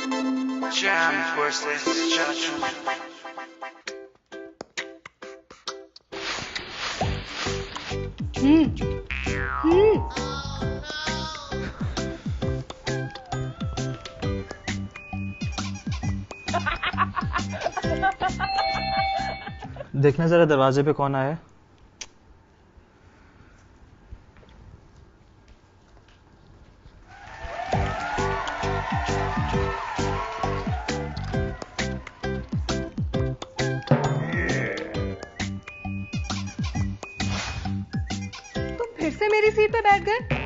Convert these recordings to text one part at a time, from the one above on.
Jam versus judgment. देखना जरा दरवाजे पे कौन आया है। तुम फिर से मेरी सीट पे बैठ गए।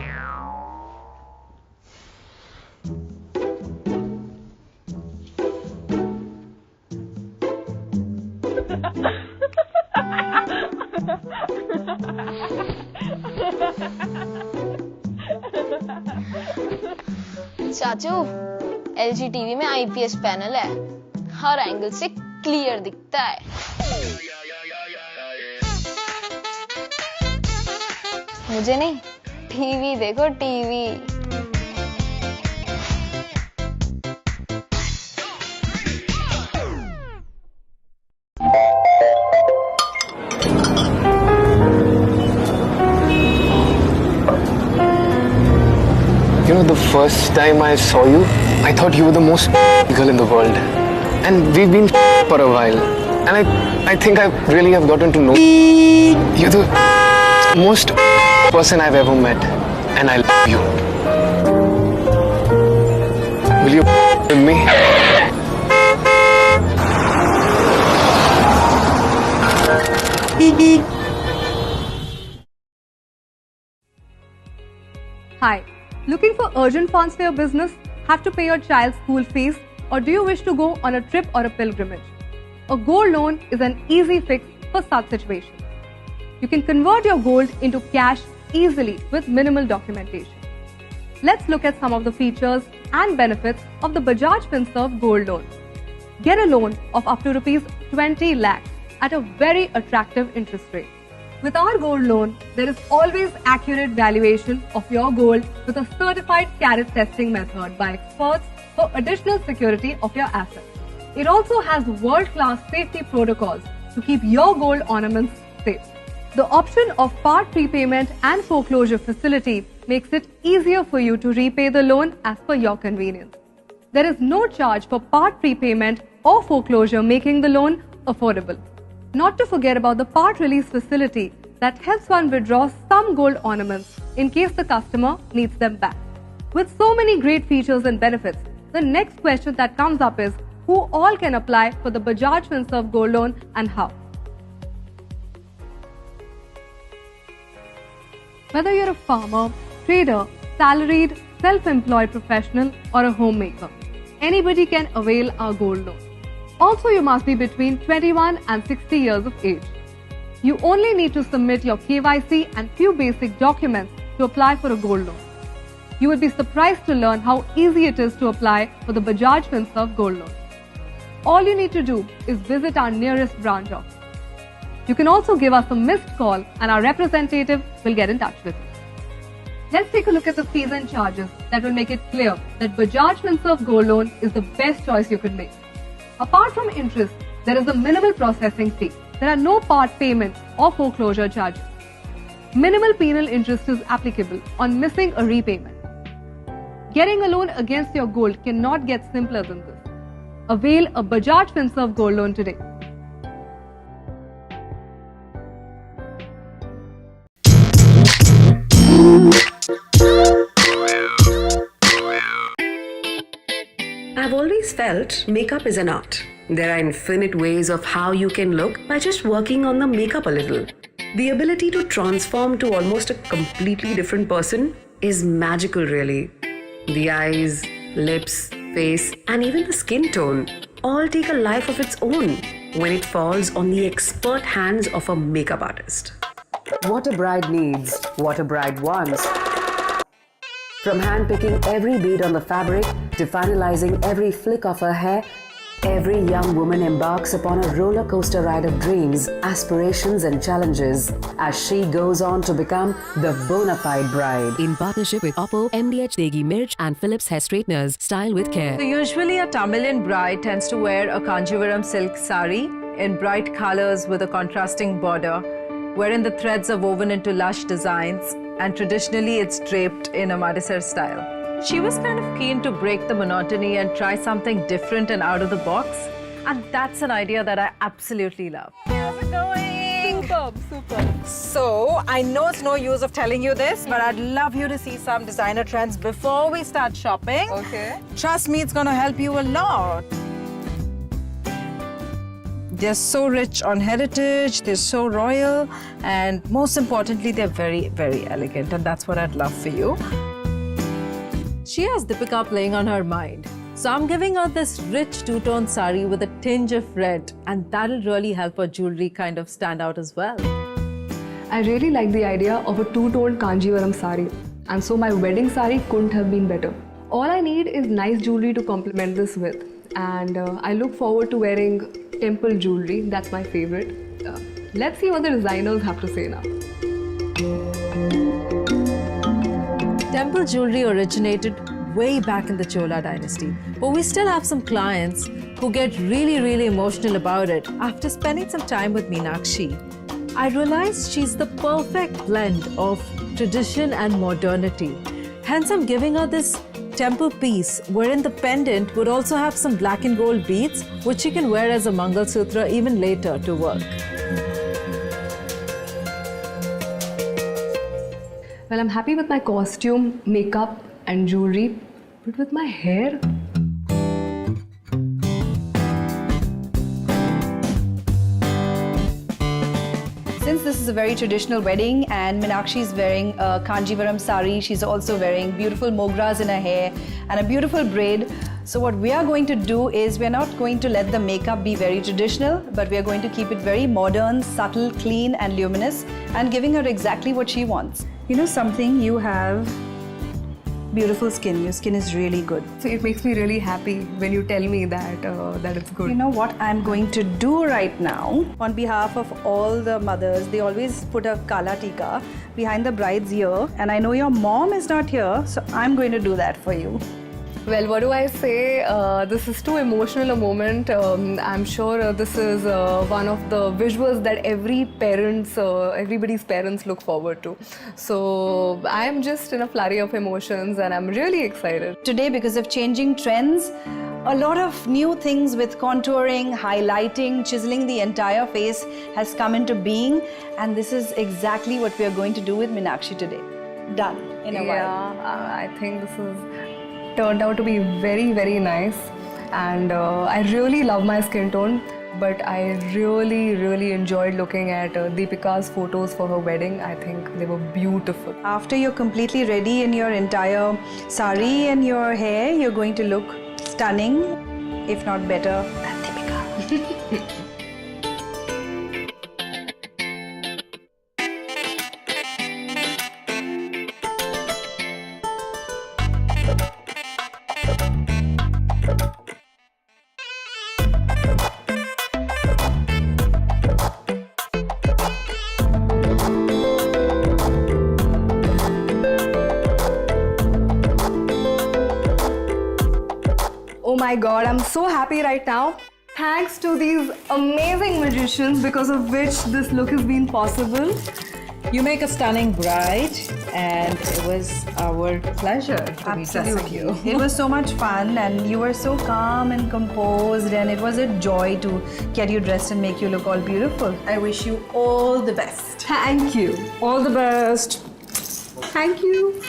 चाचू, एलजी टीवी में आईपीएस पैनल है, हर एंगल से क्लियर दिखता है। मुझे नहीं, टीवी देखो TV. You know, the first time I saw you, I thought you were the most girl in the world. And we've been for a while. And I think I really have gotten to know you. You're the most person I've ever met. And I love you. Will you with me? Hi. Looking for urgent funds for your business? Have to pay your child's school fees? Or do you wish to go on a trip or a pilgrimage? A gold loan is an easy fix for such situations. You can convert your gold into cash easily with minimal documentation. Let's look at some of the features and benefits of the Bajaj Finserv Gold Loan. Get a loan of up to Rs 20 lakhs at a very attractive interest rate. With our gold loan, there is always accurate valuation of your gold with a certified carat testing method by experts for additional security of your assets. It also has world-class safety protocols to keep your gold ornaments safe. The option of part prepayment and foreclosure facility makes it easier for you to repay the loan as per your convenience. There is no charge for part prepayment or foreclosure, making the loan affordable. Not to forget about the part release facility that helps one withdraw some gold ornaments in case the customer needs them back. With so many great features and benefits, the next question that comes up is who all can apply for the Bajaj Finserv Gold Loan and how? Whether you're a farmer, trader, salaried, self-employed professional or a homemaker, anybody can avail our gold loan. Also, you must be between 21 and 60 years of age. You only need to submit your KYC and few basic documents to apply for a gold loan. You will be surprised to learn how easy it is to apply for the Bajaj Finserv Gold Loan. All you need to do is visit our nearest branch office. You can also give us a missed call and our representative will get in touch with you. Let's take a look at the fees and charges that will make it clear that Bajaj Finserv Gold Loan is the best choice you could make. Apart from interest, there is a minimal processing fee. There are no part payment or foreclosure charges. Minimal penal interest is applicable on missing a repayment. Getting a loan against your gold cannot get simpler than this. Avail a Bajaj Finserv Gold Loan today. I've always felt makeup is an art. There are infinite ways of how you can look by just working on the makeup a little. The ability to transform to almost a completely different person is magical, really. The eyes, lips, face, and even the skin tone all take a life of its own when it falls on the expert hands of a makeup artist. What a bride needs, what a bride wants. From hand-picking every bead on the fabric to finalizing every flick of her hair, Every young woman embarks upon a roller coaster ride of dreams, aspirations, and challenges as she goes on to become the bona fide bride. In partnership with Oppo, MDH Degi Mirch, and Philips Hair Straighteners, style with care. So usually a Tamilian bride tends to wear a Kanjivaram silk sari in bright colors with a contrasting border, wherein the threads are woven into lush designs, and traditionally it's draped in a Madisar style. She was kind of keen to break the monotony and try something different and out of the box, and that's an idea that I absolutely love. How's it going? Superb. So, I know it's no use of telling you this, but I'd love you to see some designer trends before we start shopping. Okay. Trust me, it's going to help you a lot. They're so rich on heritage, they're so royal, and most importantly, they're very, very elegant, and that's what I'd love for you. She has Deepika playing on her mind. So I'm giving her this rich two-tone sari with a tinge of red, and that'll really help her jewelry kind of stand out as well. I really like the idea of a two-toned Kanjivaram sari, and so my wedding sari couldn't have been better. All I need is nice jewelry to complement this with, and I look forward to wearing temple jewelry. That's my favorite. Let's see what the designers have to say now. Temple jewelry originated way back in the Chola dynasty, but we still have some clients who get really emotional about it after spending some time with Meenakshi. I realized she's the perfect blend of tradition and modernity. Hence, I'm giving her this temple piece wherein the pendant would also have some black and gold beads, which she can wear as a Mangal Sutra even later to work. Well, I'm happy with my costume, makeup, and jewelry, but with my hair. Since this is a very traditional wedding and Meenakshi is wearing a Kanjivaram sari, she's also wearing beautiful mogras in her hair and a beautiful braid. So what we are going to do is we're not going to let the makeup be very traditional, but we are going to keep it very modern, subtle, clean and luminous and giving her exactly what she wants. You know something, you have beautiful skin. Your skin is really good. So it makes me really happy when you tell me that that it's good. You know what I'm going to do right now? On behalf of all the mothers, they always put a kala tika behind the bride's ear. And I know your mom is not here, so I'm going to do that for you. Well, what do I say? This is too emotional a moment. I'm sure this is one of the visuals that everybody's parents look forward to. So I'm just in a flurry of emotions and I'm really excited. Today, because of changing trends, a lot of new things with contouring, highlighting, chiseling the entire face has come into being. And this is exactly what we are going to do with Meenakshi today. Done in a while. Yeah, I think this is turned out to be very nice, and I really love my skin tone, but I really enjoyed looking at Deepika's photos for her wedding. I think they were beautiful. After you're completely ready in your entire sari and your hair, you're going to look stunning, if not better than Deepika. Oh my god, I'm so happy right now. Thanks to these amazing magicians because of which this look has been possible. You make a stunning bride, and it was our pleasure to be dressing you. It was so much fun, and you were so calm and composed, and it was a joy to get you dressed and make you look all beautiful. I wish you all the best. Thank you. All the best. Thank you.